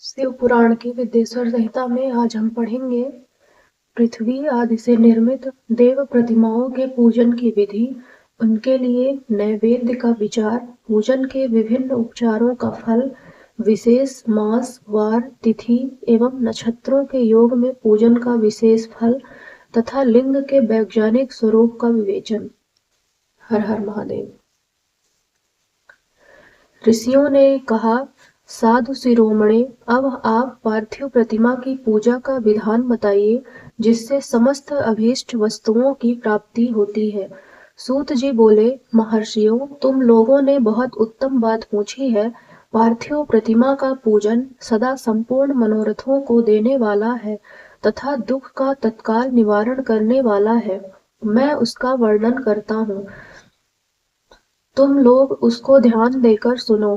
शिव पुराण की विद्येश्वर संहिता में आज हम पढ़ेंगे पृथ्वी आदि से निर्मित देव प्रतिमाओं के पूजन की विधि, उनके लिए नैवेद्य का विचार, पूजन के विभिन्न उपचारों का फल, विशेष मास, वार, तिथि एवं नक्षत्रों के योग में पूजन का विशेष फल तथा लिंग के वैज्ञानिक स्वरूप का विवेचन। हर हर महादेव। ऋषियों ने कहा, साधु शिरोमणे, अब आप पार्थिव प्रतिमा की पूजा का विधान बताइए जिससे समस्त अभीष्ट वस्तुओं की प्राप्ति होती है। सूत जी बोले, महर्षियों, तुम लोगों ने बहुत उत्तम बात पूछी है। पार्थिव प्रतिमा का पूजन सदा संपूर्ण मनोरथों को देने वाला है तथा दुख का तत्काल निवारण करने वाला है। मैं उसका वर्णन करता हूँ, तुम लोग उसको ध्यान देकर सुनो।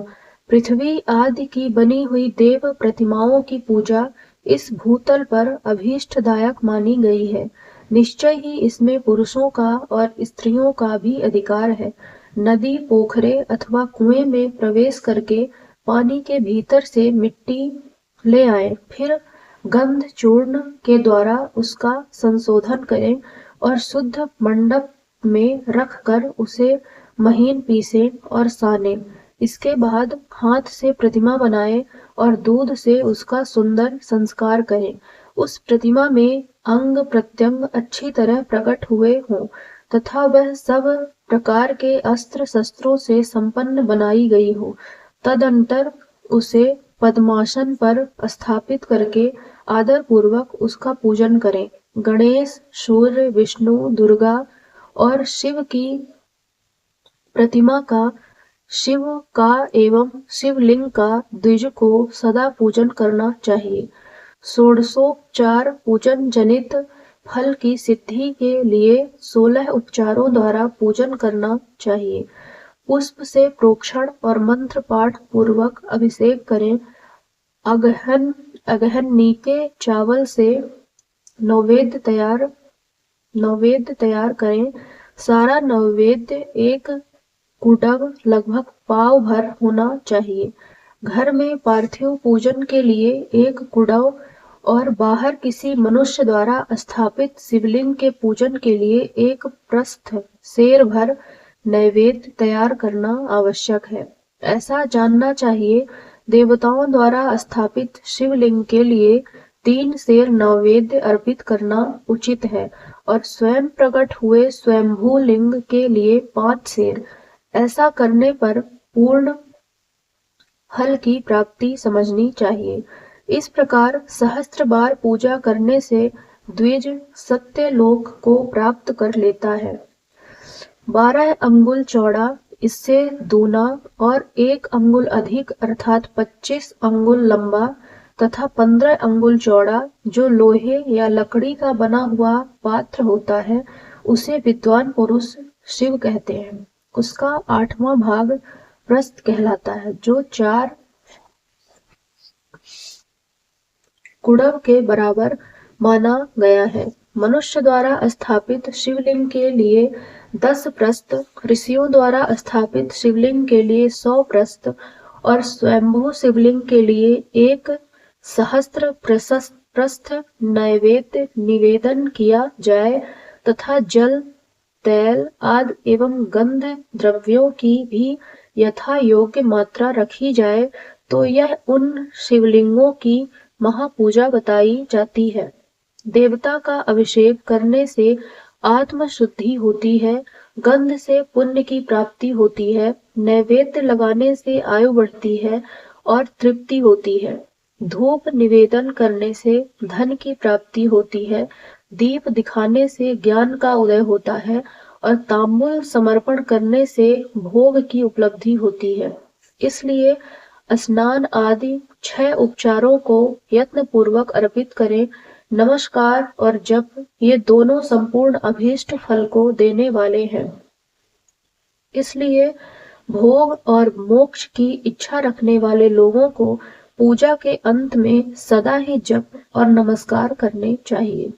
पृथ्वी आदि की बनी हुई देव प्रतिमाओं की पूजा इस भूतल पर अभीष्टदायक मानी गई है। निश्चय ही इसमें पुरुषों का और स्त्रियों का भी अधिकार है। नदी, पोखरे अथवा कुएं में प्रवेश करके पानी के भीतर से मिट्टी ले आए, फिर गंध चूर्ण के द्वारा उसका संशोधन करें और शुद्ध मंडप में रख कर उसे महीन पीसे और साने। इसके बाद हाथ से प्रतिमा बनाए और दूध से उसका सुंदर संस्कार करें। उस प्रतिमा में अंग प्रत्यंग अच्छी तरह प्रकट हुए हों तथा वह सब प्रकार के अस्त्र शस्त्रों से संपन्न बनाई गई हो। तदंतर उसे पद्मासन पर स्थापित करके आदर पूर्वक उसका पूजन करें। गणेश, सूर्य, विष्णु, दुर्गा और शिव की प्रतिमा का, शिव का एवं शिवलिंग का द्विज को सदा पूजन करना चाहिए। षोडशोपचार पूजन जनित फल की सिद्धि के लिए 16 उपचारों द्वारा पूजन करना चाहिए। पुष्प से प्रोक्षण और मंत्र पाठ पूर्वक अभिषेक करें। अगहन नीके चावल से नैवेद्य तैयार करें। सारा नैवेद्य एक कुडव लगभग पाव भर होना चाहिए। घर में पार्थिव पूजन के लिए एक कुडव और बाहर किसी मनुष्य द्वारा स्थापित शिवलिंग के पूजन के लिए एक प्रस्थ सेर भर नैवेद्य तैयार करना आवश्यक है। ऐसा जानना चाहिए, देवताओं द्वारा स्थापित शिवलिंग के लिए 3 सेर नैवेद्य अर्पित करना उचित है और स्वयं प्रकट हुए स्वयंभू लिंग के लिए 5 सेर। ऐसा करने पर पूर्ण फल की प्राप्ति समझनी चाहिए। इस प्रकार सहस्त्र बार पूजा करने से द्विज सत्यलोक को प्राप्त कर लेता है। 12 अंगुल चौड़ा, इससे दूना और 1 अंगुल अधिक अर्थात 25 अंगुल लंबा तथा 15 अंगुल चौड़ा जो लोहे या लकड़ी का बना हुआ पात्र होता है, उसे विद्वान पुरुष शिव कहते हैं। उसका 8वां भाग प्रस्थ कहलाता है, जो 4 कुडव के बराबर माना गया है। मनुष्य द्वारा स्थापित शिवलिंग के लिए 10 प्रस्थ, ऋषियों द्वारा स्थापित शिवलिंग के लिए 100 प्रस्थ और स्वयंभू शिवलिंग के लिए 1 सहस्त्र प्रस्थ नैवेद्य निवेदन किया जाए तथा जल, तेल आदि एवं गंध द्रव्यों की भी यथा योग्य मात्रा रखी जाए तो यह उन शिवलिंगों की महापूजा बताई जाती है। देवता का अभिषेक करने से आत्म शुद्धि होती है, गंध से पुण्य की प्राप्ति होती है, नैवेद्य लगाने से आयु बढ़ती है और तृप्ति होती है। धूप निवेदन करने से धन की प्राप्ति होती है, दीप दिखाने से ज्ञान का उदय होता है और तांबुल समर्पण करने से भोग की उपलब्धि होती है। इसलिए स्नान आदि 6 उपचारों को यत्न पूर्वक अर्पित करें। नमस्कार और जप, ये दोनों संपूर्ण अभीष्ट फल को देने वाले हैं। इसलिए भोग और मोक्ष की इच्छा रखने वाले लोगों को पूजा के अंत में सदा ही जप और नमस्कार करने चाहिए।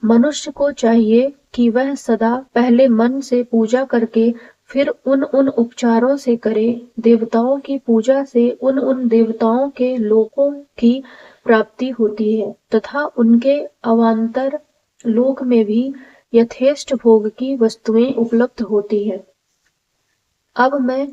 मनुष्य को चाहिए कि वह सदा पहले मन से पूजा करके फिर उन उपचारों से करें। देवताओं की पूजा से उन देवताओं के लोकों की प्राप्ति होती है तथा उनके अवान्तर लोक में भी यथेष्ट भोग की वस्तुएं उपलब्ध होती हैं। अब मैं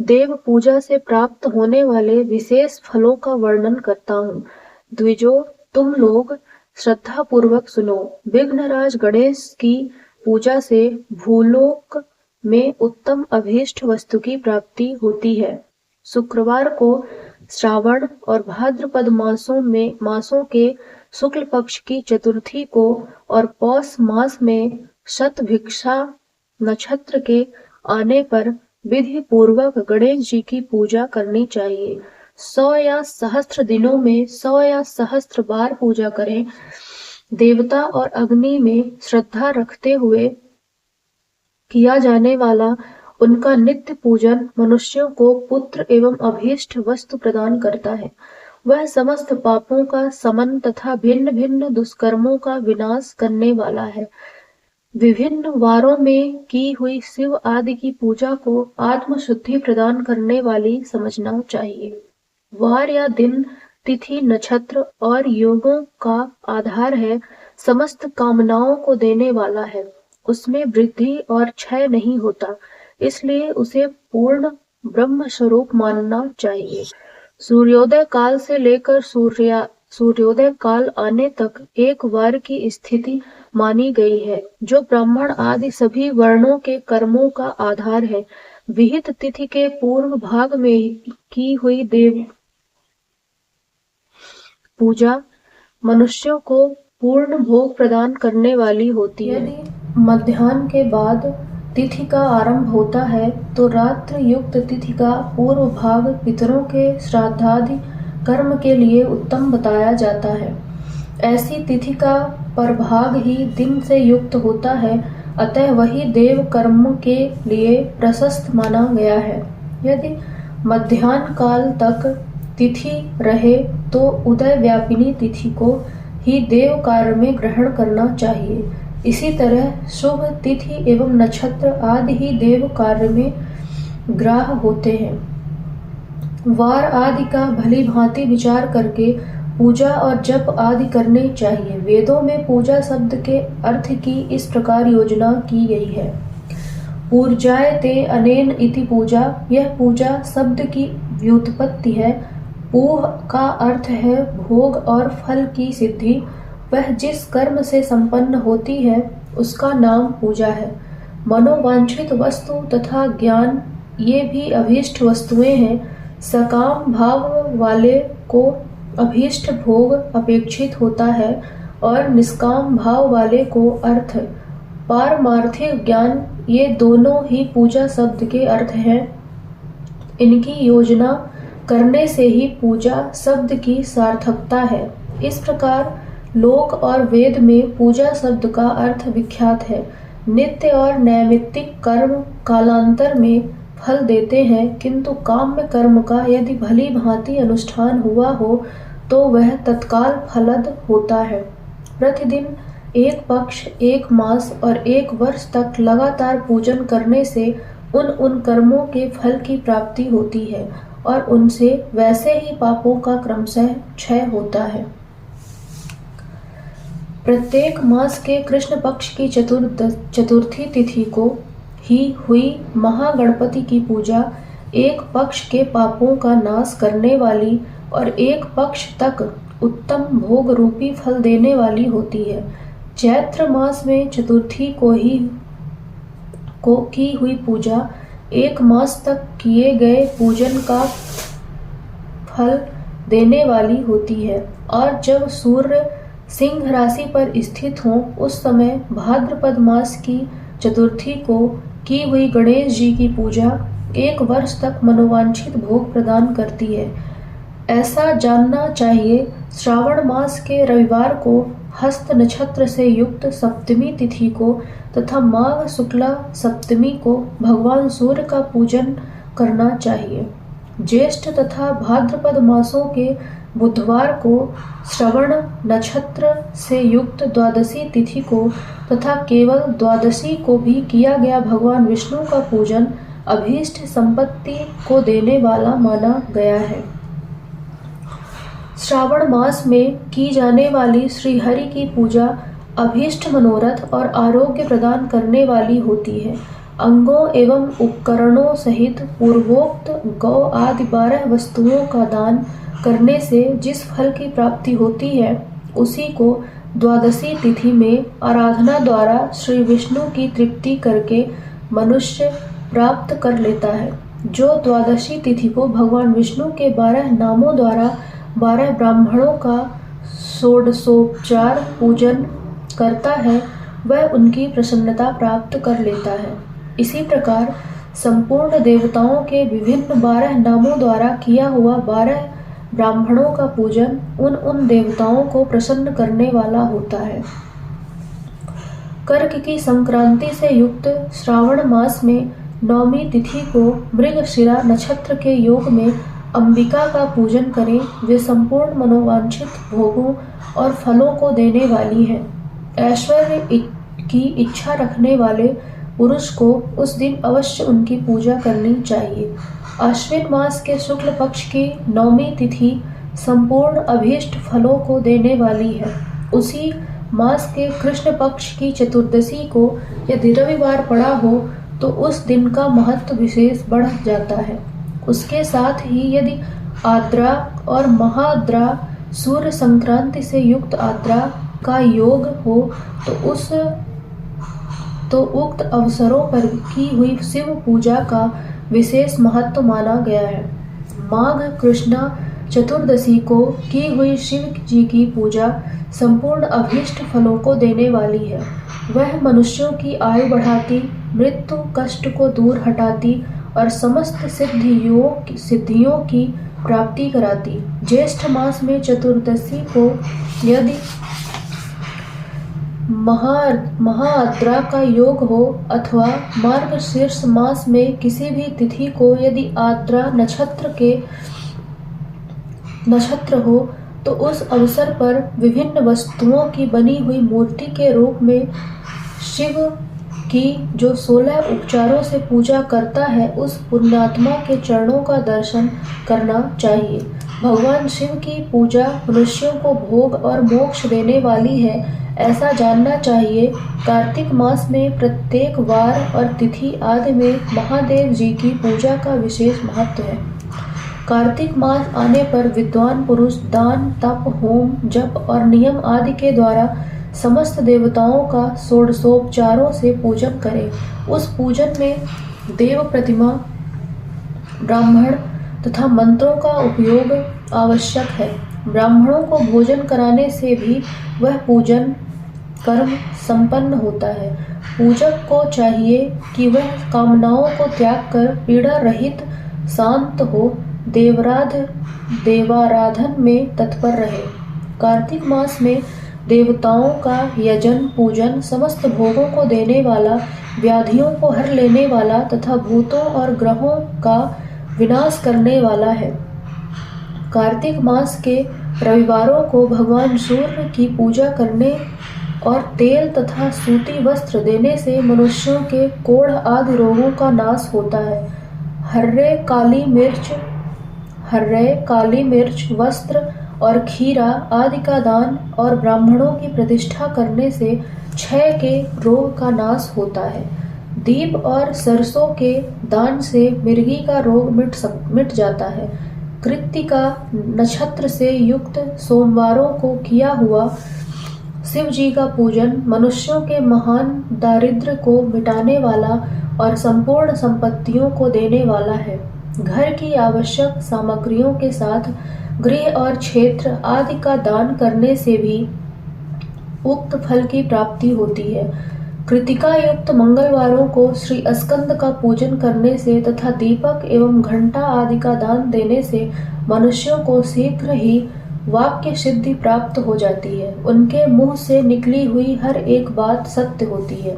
देव पूजा से प्राप्त होने वाले विशेष फलों का वर्णन करता हूँ। द्विजो, तुम लोग श्रद्धा पूर्वक सुनो। विघ्नराज गणेश की पूजा से भूलोक में उत्तम अभीष्ट वस्तु की प्राप्ति होती है। शुक्रवार को श्रावण और भाद्रपद मासों के शुक्ल पक्ष की चतुर्थी को और पौष मास में शतभिक्षा नक्षत्र के आने पर विधि पूर्वक गणेश जी की पूजा करनी चाहिए। 100 या सहस्त्र दिनों में 100 या सहस्त्र बार पूजा करें। देवता और अग्नि में श्रद्धा रखते हुए किया जाने वाला उनका नित्य पूजन मनुष्यों को पुत्र एवं अभीष्ट वस्तु प्रदान करता है। वह समस्त पापों का समन तथा भिन्न भिन्न दुष्कर्मों का विनाश करने वाला है। विभिन्न वारों में की हुई शिव आदि की पूजा को आत्म शुद्धि प्रदान करने वाली समझना चाहिए। वार या दिन, तिथि, नक्षत्र और योगों का आधार है, समस्त कामनाओं को देने वाला है। उसमें वृद्धि और क्षय नहीं होता, इसलिए उसे पूर्ण ब्रह्म स्वरूप मानना चाहिए। सूर्योदय काल से लेकर सूर्योदय काल आने तक एक वार की स्थिति मानी गई है, जो ब्राह्मण आदि सभी वर्णों के कर्मों का आधार है। विहित तिथि के पूर्व भाग में की हुई देव पूजा मनुष्यों को पूर्ण भोग प्रदान करने वाली होती है। यदि मध्याह्न के बाद तिथि का आरंभ होता है तो रात्र युक्त तिथि का पूर्व भाग पितरों के श्राद्धादि कर्म के लिए उत्तम बताया जाता है। ऐसी तिथि का परभाग ही दिन से युक्त होता है, अतः वही देव कर्म के लिए प्रशस्त माना गया है। यदि मध्याह्न काल तक तिथि रहे तो उदय व्यापिनी तिथि को ही देव कार्य में ग्रहण करना चाहिए। इसी तरह शुभ तिथि एवं नक्षत्र आदि ही देव कार्य में ग्राह्य होते हैं। वार आदि का भली भांति विचार करके पूजा और जप आदि करने चाहिए। वेदों में पूजा शब्द के अर्थ की इस प्रकार योजना की गई है। पूज्यायते अनेन इति पूजा, यह पूजा शब्द की व्युत्पत्ति है। पूह का अर्थ है भोग और फल की सिद्धि। वह जिस कर्म से संपन्न होती है उसका नाम पूजा है। मनोवांछित वस्तु तथा ज्ञान ये भी अभीष्ट वस्तुएं हैं। सकाम भाव वाले को अभीष्ट भोग अपेक्षित होता है और निष्काम भाव वाले को अर्थ, पारमार्थिक ज्ञान, ये दोनों ही पूजा शब्द के अर्थ हैं। इनकी योजना करने से ही पूजा शब्द की सार्थकता है। इस प्रकार लोक और वेद में पूजा शब्द का अर्थ विख्यात है। नित्य और नैमित्तिक कर्म कालांतर में फल देते हैं, किंतु काम्य कर्म का यदि भली भांति अनुष्ठान हुआ हो तो वह तत्काल फलद होता है। प्रतिदिन एक पक्ष, एक मास और एक वर्ष तक लगातार पूजन करने से उन कर्मों के फल की प्राप्ति होती है और उनसे वैसे ही पापों का क्रमशः क्षय होता है। प्रत्येक मास के कृष्ण पक्ष की चतुर्थी तिथि को ही हुई महागणपति की पूजा एक पक्ष के पापों का नाश करने वाली और एक पक्ष तक उत्तम भोग रूपी फल देने वाली होती है। चैत्र मास में चतुर्थी को की हुई पूजा एक मास तक किए गए पूजन का फल देने वाली होती है और जब सूर्य सिंह राशि पर स्थित हों उस समय भाद्रपद मास की चतुर्थी को की हुई गणेश जी की पूजा एक वर्ष तक मनोवांछित भोग प्रदान करती है। ऐसा जानना चाहिए, श्रावण मास के रविवार को हस्त नक्षत्र से युक्त सप्तमी तिथि को तथा माघ शुक्ला सप्तमी को भगवान सूर्य का पूजन करना चाहिए। ज्येष्ठ तथा भाद्रपद मासों के बुधवार को श्रवण नक्षत्र से युक्त द्वादशी तिथि को तथा केवल द्वादशी को भी किया गया भगवान विष्णु का पूजन अभीष्ट संपत्ति को देने वाला माना गया है। श्रावण मास में की जाने वाली श्री हरि की पूजा अभीष्ट मनोरथ और आरोग्य प्रदान करने वाली होती है। अंगों एवं उपकरणों सहित पूर्वोक्त गौ आदि 12 वस्तुओं का दान करने से जिस फल की प्राप्ति होती है उसी को द्वादशी तिथि में आराधना द्वारा श्री विष्णु की तृप्ति करके मनुष्य प्राप्त कर लेता है। जो द्वादशी तिथि को भगवान विष्णु के 12 नामों द्वारा 12 ब्राह्मणों का षोडशोपचार पूजन करता है वह उनकी प्रसन्नता प्राप्त कर लेता है। इसी प्रकार संपूर्ण देवताओं के विभिन्न 12 नामों द्वारा किया हुआ 12 ब्राह्मणों का पूजन उन देवताओं को प्रसन्न करने वाला होता है। कर्क की संक्रांति से युक्त श्रावण मास में 9वीं तिथि को मृगशिरा नक्षत्र के योग में अंबिका का पूजन करें। वे संपूर्ण मनोवांछित भोगों और फलों को देने वाली है। ऐश्वर्य की इच्छा रखने वाले पुरुष को उस दिन अवश्य उनकी पूजा करनी चाहिए। आश्विन मास के शुक्ल पक्ष की 9वीं तिथि संपूर्ण अभीष्ट फलों को देने वाली है। उसी मास के कृष्ण पक्ष की चतुर्दशी को यदि रविवार पड़ा हो तो उस दिन का महत्व विशेष बढ़ जाता है। उसके साथ ही यदि आद्रा और महाद्रा सूर्य संक्रांति से युक्त आद्रा का योग हो तो उक्त अवसरों पर की हुई शिव पूजा का विशेष महत्व माना गया है। माघ कृष्णा चतुर्दशी को की हुई शिव जी की पूजा संपूर्ण अभीष्ट फलों को देने वाली है। वह मनुष्यों की आयु बढ़ाती, मृत्यु कष्ट को दूर हटाती और समस्त सिद्धियों की प्राप्ति कराती। ज्येष्ठ मास में चतुर्दशी को यदि महाआद्रा का योग हो अथवा मार्गशीर्ष मास में किसी भी तिथि को यदि आद्रा नक्षत्र हो तो उस अवसर पर विभिन्न वस्तुओं की बनी हुई मूर्ति के रूप में शिव की जो 16 उपचारों से पूजा करता है उस पुण्यात्मा के चरणों का दर्शन करना चाहिए। भगवान शिव की पूजा मनुष्यों को भोग और मोक्ष देने वाली है ऐसा जानना चाहिए। कार्तिक मास में प्रत्येक वार और तिथि आदि में महादेव जी की पूजा का विशेष महत्व है। कार्तिक मास आने पर विद्वान पुरुष दान, तप, होम, जप और नियम आदि के द्वारा समस्त देवताओं का षोडशोपचारों से पूजन करें। उस पूजन में देव प्रतिमा, ब्राह्मण तथा मंत्रों का उपयोग आवश्यक है। ब्राह्मणों को भोजन कराने से भी वह पूजन कर्म संपन्न होता है। पूजक को चाहिए कि वह कामनाओं को त्याग कर पीड़ा रहित शांत हो देवाराधन में तत्पर रहे। कार्तिक मास में देवताओं का यजन पूजन समस्त भोगों को देने वाला, व्याधियों को हर लेने वाला तथा भूतों और ग्रहों का विनाश करने वाला है। कार्तिक मास के रविवारों को भगवान सूर्य की पूजा करने और तेल तथा सूती वस्त्र देने से मनुष्यों के कोढ़ आदि रोगों का नाश होता है। हर्रे काली मिर्च वस्त्र और खीरा आदि का दान और ब्राह्मणों की प्रतिष्ठा करने से क्षय के रोग का नाश होता है। दीप और सरसों के दान से मिर्गी का रोग मिट जाता है। कृत्तिका नक्षत्र से युक्त सोमवारों को किया हुआ शिव जी का पूजन मनुष्यों के महान दारिद्र्य को मिटाने वाला और संपूर्ण संपत्तियों को देने वाला है। घर की आवश्यक सामग्रियों के साथ गृह और क्षेत्र आदि का दान करने से भी उक्त फल की प्राप्ति होती है। कृतिका युक्त मंगलवारों को श्री स्कंद का पूजन करने से तथा दीपक एवं घंटा आदि का दान देने से मनुष्यों को शीघ्र ही वाक्य सिद्धि प्राप्त हो जाती है। उनके मुंह से निकली हुई हर एक बात सत्य होती है।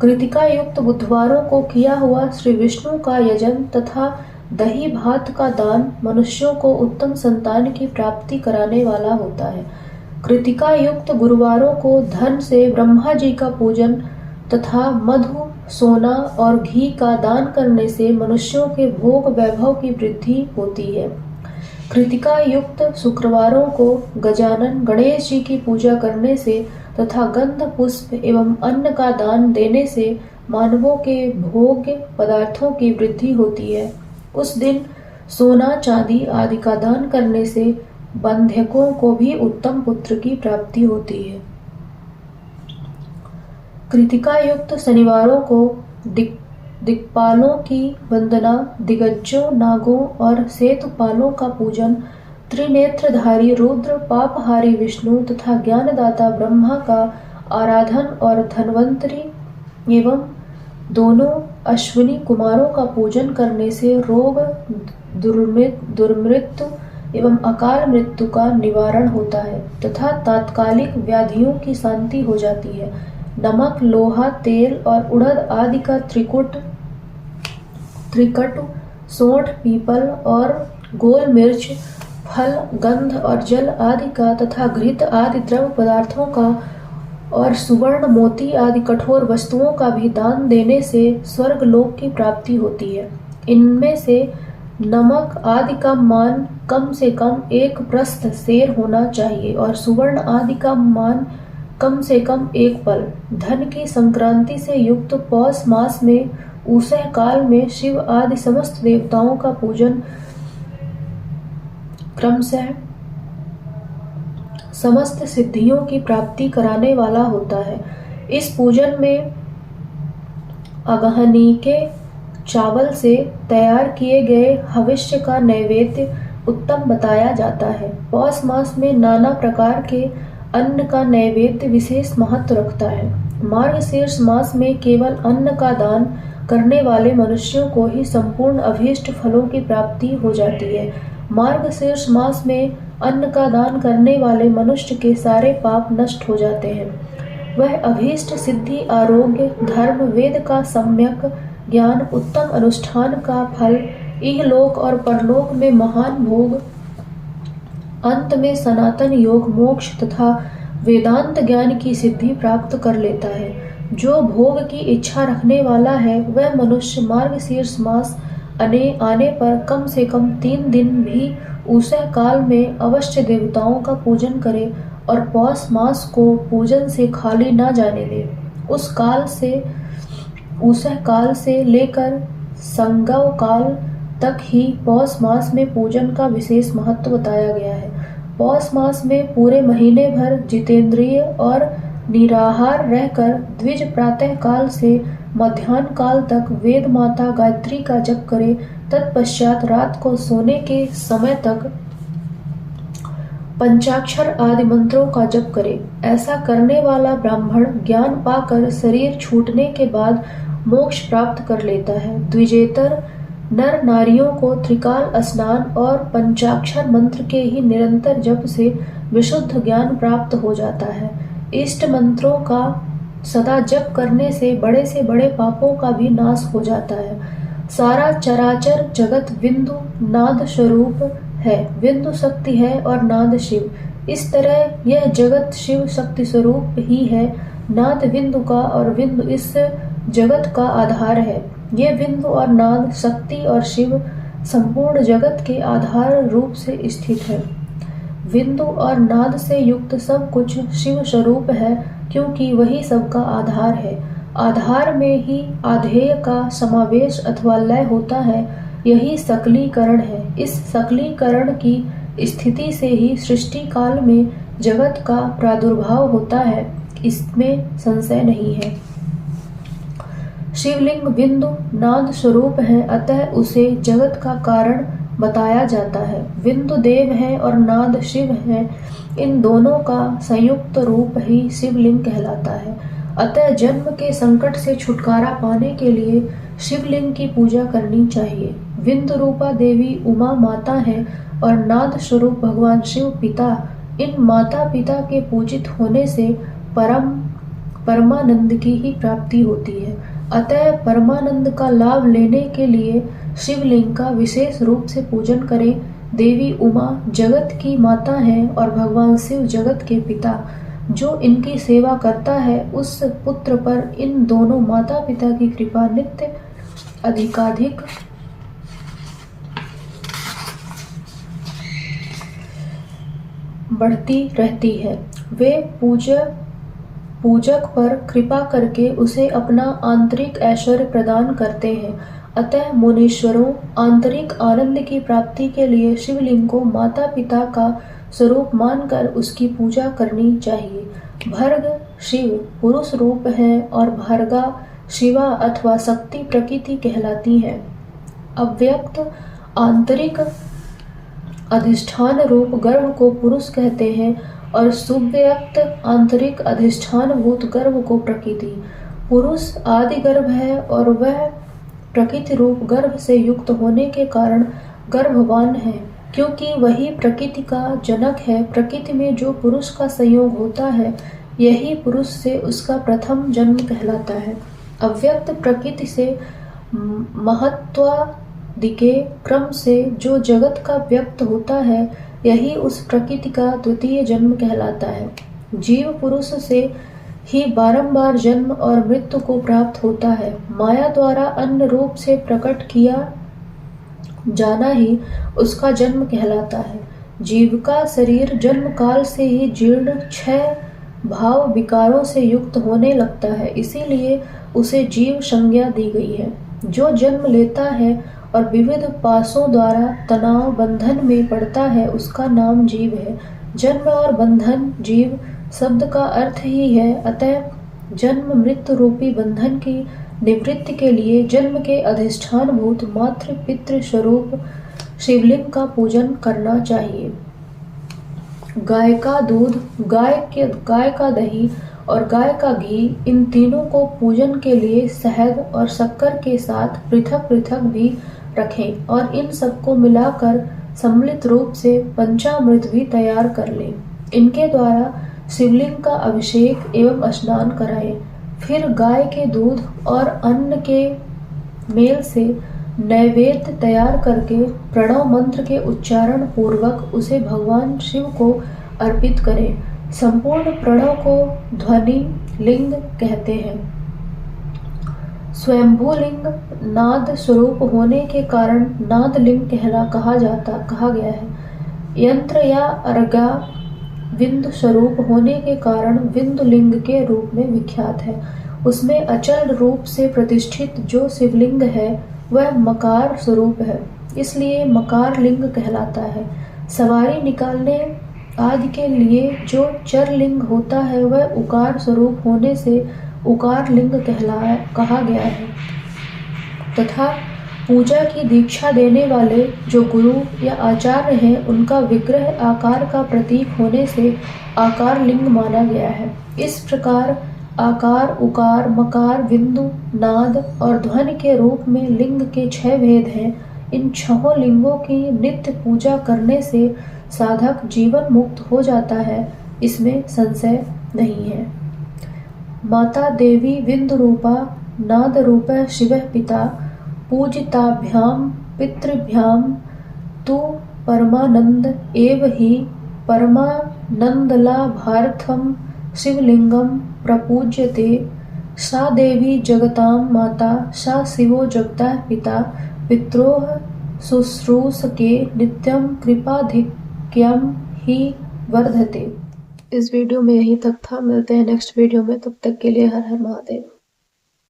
कृतिका युक्त बुधवारों को किया हुआ श्री विष्णु का यजन तथा दही भात का दान मनुष्यों को उत्तम संतान की प्राप्ति कराने वाला होता है। कृतिका युक्त गुरुवारों को धन से ब्रह्मा जी का पूजन तथा मधु, सोना और घी का दान करने से मनुष्यों के भोग वैभव की वृद्धि होती है। कृतिका युक्त शुक्रवारों को गजानन गणेश जी की पूजा करने से तथा गंध पुष्प एवं अन्न का दान देने से मानवों के भोग्य पदार्थों की वृद्धि होती है। उस दिन सोना चांदी आदि का दान करने से बंध्यकों को भी उत्तम पुत्र की प्राप्ति होती है। कृतिका युक्त शनिवारों को दिक्पालों की वंदना, दिग्गजों, नागों और सेतुपालों का पूजन, त्रिनेत्रधारी रुद्र, पापहारी विष्णु तथा ज्ञानदाता ब्रह्मा का आराधन और धन्वंतरी एवं दोनों अश्विनी कुमारों का पूजन करने से रोग, दुर्मृत्यु एवं अकाल मृत्यु का निवारण होता है तथा तात्कालिक व्याधियों की शांति हो जाती है। नमक, लोहा, तेल और उड़द आदि का त्रिकट, सोंठ, पीपल और गोल मिर्च, फल, गंध और जल आदि का तथा घृत आदि द्रव पदार्थों का और सुवर्ण, मोती आदि कठोर वस्तुओं का भी दान देने से स्वर्ग लोक की प्राप्ति होती है। इनमें से नमक आदि का मान कम से कम 1 प्रस्थ सेर होना चाहिए और सुवर्ण आदि का मान कम से कम 1 पल। धन की संक्रांति से युक्त पौष मास में उषः काल में शिव आदि समस्त देवताओं का पूजन क्रमशः समस्त सिद्धियों की प्राप्ति कराने वाला होता है। इस पूजन में अगहनी के चावल से तैयार किए गए हविष्य का नैवेद्य उत्तम बताया जाता है। पौष मास में नाना प्रकार के अन्न का नैवेद्य विशेष महत्व रखता है। मार्गशीर्ष मास में केवल अन्न का दान करने वाले मनुष्यों को ही संपूर्ण अभीष्ट फलों की प्राप्ति हो जाती है। मार्गशीर्ष मास में अन्न का दान करने वाले मनुष्य के सारे पाप नष्ट हो जाते हैं। वह अभीष्ट सिद्धि, आरोग्य, धर्म, वेद का सम्यक ज्ञान, उत्तम अनुष्ठान का फल, इहलोक और परलोक में महान भोग, अंत में सनातन योग, मोक्ष तथा वेदांत ज्ञान की सिद्धि प्राप्त कर लेता है। जो भोग की इच्छा रखने वाला है वह मनुष्य मार्गशीर्ष मास आने पर कम से कम 3 दिन भी उषः काल में अवश्य देवताओं का पूजन करे और पौष मास को पूजन से खाली न जाने दे। उषः काल से लेकर संगव काल तक ही पौष मास में पूजन का विशेष महत्व बताया गया है। पौष मास में पूरे महीने भर जितेंद्रिय और निराहार रहकर द्विज प्रातः काल से मध्याह्न काल तक वेद माता गायत्री का जप करे। तत्पश्चात रात को सोने के समय तक पंचाक्षर आदि मंत्रों का जप करे। ऐसा करने वाला ब्राह्मण ज्ञान पाकर शरीर छूटने के बाद मोक्ष प्राप्त कर लेता है। द्विजेतर नर नारियों को त्रिकाल स्नान और पंचाक्षर मंत्र के ही निरंतर जप से विशुद्ध ज्ञान प्राप्त हो जाता है। इष्ट मंत्रों का सदा जप करने से बड़े पापों का भी नाश हो जाता है। सारा चराचर जगत बिंदु नाद स्वरूप है। बिंदु शक्ति है और नाद शिव। इस तरह यह जगत शिव शक्ति स्वरूप ही है। नाद बिंदु का और बिंदु इस जगत का आधार है। ये बिंदु और नाद, शक्ति और शिव संपूर्ण जगत के आधार रूप से स्थित है। बिंदु और नाद से युक्त सब कुछ शिव स्वरूप है, क्योंकि वही सबका आधार है। आधार में ही आधेय का समावेश अथवा लय होता है। यही सकलीकरण है। इस सकलीकरण की स्थिति से ही सृष्टि काल में जगत का प्रादुर्भाव होता है, इसमें संशय नहीं है। शिवलिंग बिंदु नाद स्वरूप है, अतः उसे जगत का कारण बताया जाता है। बिंदु देव है और नाद शिव है। इन दोनों का संयुक्त रूप ही शिवलिंग कहलाता है। अतः जन्म के संकट से छुटकारा पाने के लिए शिवलिंग की पूजा करनी चाहिए। बिंदु रूपा देवी उमा माता है और नाद स्वरूप भगवान शिव पिता। इन माता पिता के पूजित होने से परमानंद की ही प्राप्ति होती है। अतः परमानंद का लाभ लेने के लिए शिवलिंग का विशेष रूप से पूजन करें। देवी उमा जगत की माता हैं और भगवान शिव जगत के पिता। जो इनकी सेवा करता है उस पुत्र पर इन दोनों माता पिता की कृपा नित्य अधिकाधिक बढ़ती रहती है। वे पूजक पर कृपा करके उसे अपना आंतरिक ऐश्वर्य प्रदान करते हैं। अतः मुनीश्वरों, आंतरिक आनंद की प्राप्ति के लिए शिवलिंग को माता पिता का स्वरूप मानकर उसकी पूजा करनी चाहिए। भर्ग शिव पुरुष रूप है और भर्गा शिवा अथवा शक्ति प्रकृति कहलाती है। अव्यक्त आंतरिक अधिष्ठान रूप गर्भ को पुरुष कहते हैं और सुव्यक्त आंतरिक अधिष्ठान भूत गर्भ को प्रकृति। पुरुष आदि गर्भ है और वह प्रकृति रूप गर्भ से युक्त होने के कारण गर्भवान है, क्योंकि वही प्रकृति का जनक है। प्रकृति में जो पुरुष का संयोग होता है यही पुरुष से उसका प्रथम जन्म कहलाता है। अव्यक्त प्रकृति से महत्वादि के क्रम से जो जगत का व्यक्त होता है यही उस प्रकृति का द्वितीय जन्म कहलाता है। जीव पुरुष से ही बारंबार जन्म और मृत्यु को प्राप्त होता है। माया द्वारा अन्य रूप से प्रकट किया जाना ही उसका जन्म कहलाता है। जीव का शरीर जन्म काल से ही जीर्ण क्षय भाव विकारों से युक्त होने लगता है, इसीलिए उसे जीव संज्ञा दी गई है। जो जन्म लेता है और विविध पासों द्वारा तनाव बंधन में पड़ता है उसका नाम जीव है। जन्म और बंधन जीव शब्द का अर्थ ही है। अतः जन्म मृत्यु रूपी बंधन की निवृत्ति के लिए जन्म के अधिष्ठान भूत मातृ पितृ स्वरूप शिवलिंग का पूजन करना चाहिए। गाय का दूध, गाय का दही और गाय का घी, इन तीनों को पूजन के लिए शहद और शक्कर के साथ पृथक पृथक भी रखें और इन सबको मिलाकर सम्मिलित रूप से पंचामृत भी तैयार कर लें। इनके द्वारा शिवलिंग का अभिषेक एवं स्नान कराएं। फिर गाय के दूध और अन्न के मेल से नैवेद्य तैयार करके प्रणव मंत्र के उच्चारण पूर्वक उसे भगवान शिव को अर्पित करें। संपूर्ण प्रणव को ध्वनि लिंग कहते हैं। स्वयंभू लिंग नाद स्वरूप होने के कारण नाद लिंग कहा गया है। यंत्र या अर्गा विंद स्वरूप होने के कारण विंदु लिंग के रूप में विख्यात है। उसमें अचल रूप से प्रतिष्ठित जो शिवलिंग है वह मकार स्वरूप है, इसलिए मकार लिंग कहलाता है। सवारी निकालने आदि के लिए जो चर लिंग होता है वह उकार स्वरूप होने से उकार लिंग कहा गया है। तथा पूजा की दीक्षा देने वाले जो गुरु या आचार्य हैं उनका विग्रह आकार का प्रतीक होने से आकार लिंग माना गया है। इस प्रकार आकार, उकार, मकार, बिंदु, नाद और ध्वनि के रूप में लिंग के 6 भेद हैं। इन 6 लिंगों की नित्य पूजा करने से साधक जीवन मुक्त हो जाता है, इसमें संशय नहीं है। माता देवी विंदु रूपा नाद रूपा शिवः पिता पूजिताभ्याम पितृभ्याम तु परमानंद एव हि परमानंदलाभार्थम शिवलिंगम प्रपूज्यते। सा देवी जगतां माता सा शिवो जगतः पिता पित्रोः शुश्रूषके नित्यं कृपाधिक्यं हि वर्धते। इस वीडियो में यहीं तक था। मिलते हैं नेक्स्ट वीडियो में, तब तक के लिए हर हर महादेव।